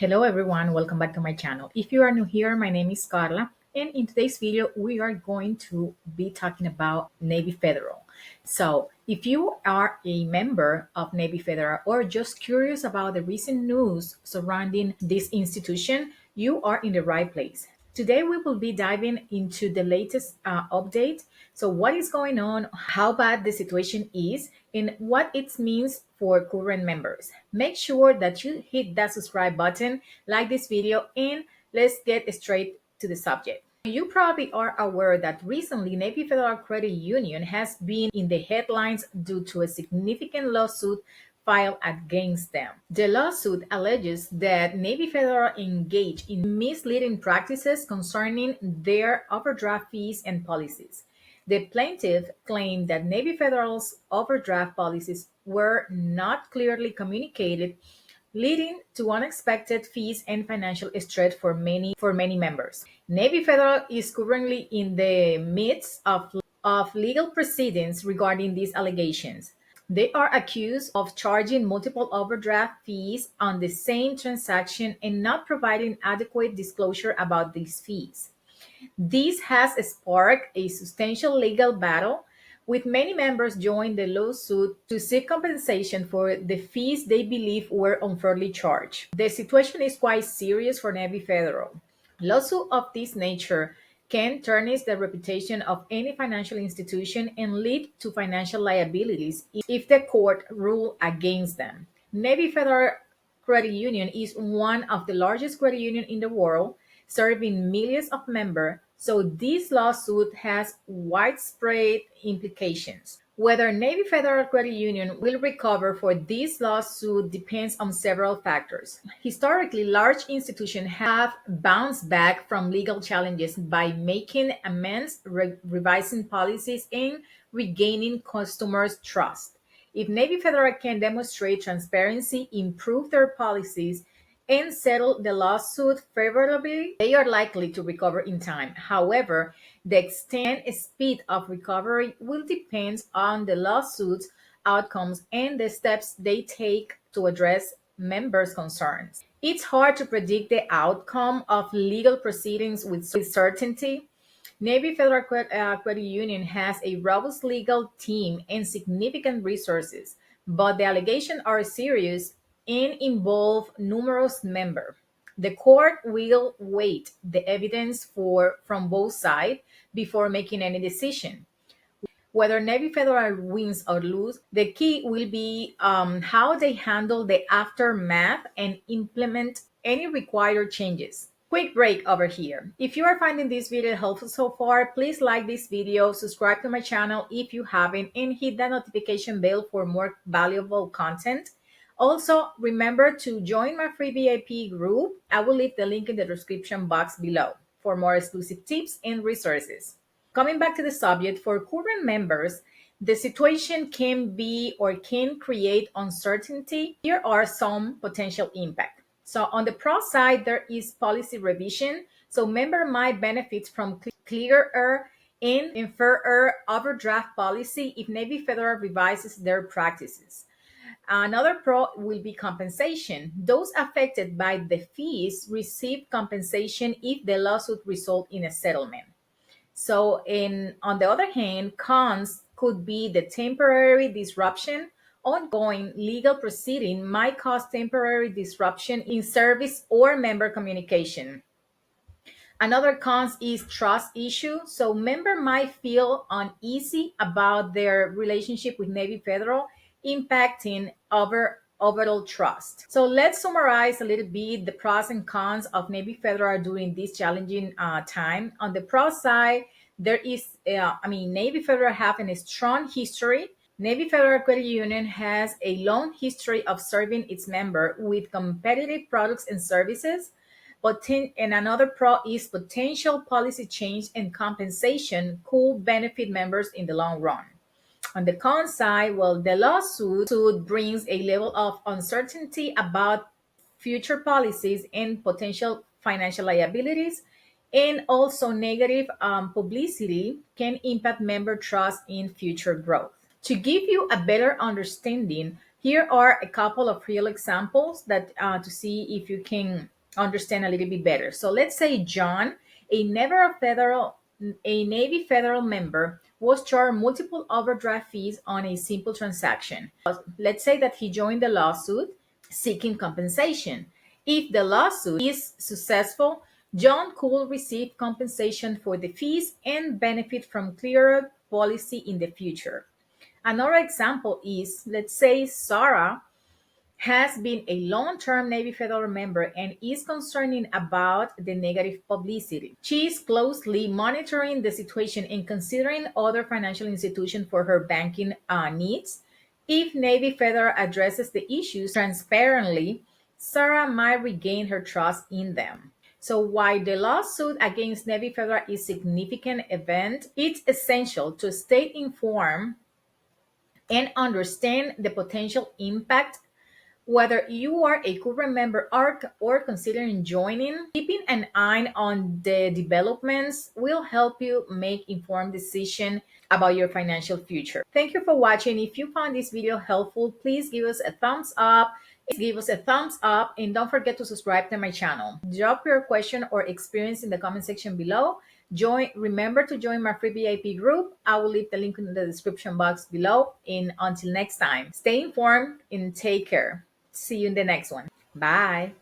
Hello everyone, welcome back to my channel. If you are new here, my name is Carla, and in today's video we are going to be talking about Navy Federal. So if you are a member of Navy Federal or just curious about the recent news surrounding this institution, you are in the right place. Today we will be diving into the latest update. So what is going on, how bad the situation is, and what it means for current members. Make sure that you hit that subscribe button, like this video, and let's get straight to the subject. You probably are aware that recently Navy Federal Credit Union has been in the headlines due to a significant lawsuit filed against them. The lawsuit alleges that Navy Federal engaged in misleading practices concerning their overdraft fees and policies. The plaintiff claimed that Navy Federal's overdraft policies were not clearly communicated, leading to unexpected fees and financial stress for many members. Navy Federal is currently in the midst of legal proceedings regarding these allegations. They are accused of charging multiple overdraft fees on the same transaction and not providing adequate disclosure about these fees. This has sparked a substantial legal battle, with many members joining the lawsuit to seek compensation for the fees they believe were unfairly charged. The situation is quite serious for Navy Federal. Lawsuits of this nature can tarnish the reputation of any financial institution and lead to financial liabilities if the court rule against them. Navy Federal Credit Union is one of the largest credit unions in the world, serving millions of members, so this lawsuit has widespread implications. Whether Navy Federal Credit Union will recover for this lawsuit depends on several factors. Historically, large institutions have bounced back from legal challenges by making amends, revising policies, and regaining customers' trust. If Navy Federal can demonstrate transparency, improve their policies, and settle the lawsuit favorably, they are likely to recover in time. However, the extent and speed of recovery will depend on the lawsuit's outcomes and the steps they take to address members' concerns. It's hard to predict the outcome of legal proceedings with certainty. Navy Federal Credit Union has a robust legal team and significant resources, but the allegations are serious and involve numerous members. The court will weigh the evidence from both sides before making any decision. Whether Navy Federal wins or lose, the key will be how they handle the aftermath and implement any required changes. Quick break over here. If you are finding this video helpful so far, please like this video, subscribe to my channel if you haven't, and hit that notification bell for more valuable content. Also, remember to join my free VIP group. I will leave the link in the description box below for more exclusive tips and resources. Coming back to the subject, for current members, the situation can be or can create uncertainty. Here are some potential impact. So on the pro side, there is policy revision. So member might benefit from clearer and fairer overdraft policy if Navy Federal revises their practices. Another pro will be compensation. Those affected by the fees receive compensation if the lawsuit results in a settlement. So, on the other hand, cons could be the temporary disruption. Ongoing legal proceeding might cause temporary disruption in service or member communication. Another cons is trust issue. So member might feel uneasy about their relationship with Navy Federal, impacting overall trust. So let's summarize a little bit the pros and cons of Navy Federal during this challenging time. On the pro side, there is, Navy Federal have a strong history. Navy Federal Credit Union has a long history of serving its member with competitive products and services. And another pro is potential policy change and compensation could benefit members in the long run. On the con side, well, the lawsuit brings a level of uncertainty about future policies and potential financial liabilities, and also negative publicity can impact member trust in future growth. To give you a better understanding, Here are a couple of real examples that to see if you can understand a little bit better. So let's say John, a never federal a Navy federal member, was charged multiple overdraft fees on a simple transaction. Let's say that he joined the lawsuit seeking compensation. If the lawsuit is successful, John could receive compensation for the fees and benefit from clearer policy in the future. Another example is, let's say Sarah has been a long-term Navy federal member and is concerned about the negative publicity. She is closely monitoring the situation and considering other financial institutions for her banking needs. If Navy Federal addresses the issues transparently, Sarah might regain her trust in them. So while the lawsuit against Navy Federal is a significant event, it's essential to stay informed and understand the potential impact. Whether you are a current member or considering joining, keeping an eye on the developments will help you make informed decisions about your financial future. Thank you for watching. If you found this video helpful, please give us a thumbs up. And don't forget to subscribe to my channel. Drop your question or experience in the comment section below. Remember to join my free VIP group. I will leave the link in the description box below. And until next time, stay informed and take care. See you in the next one. Bye.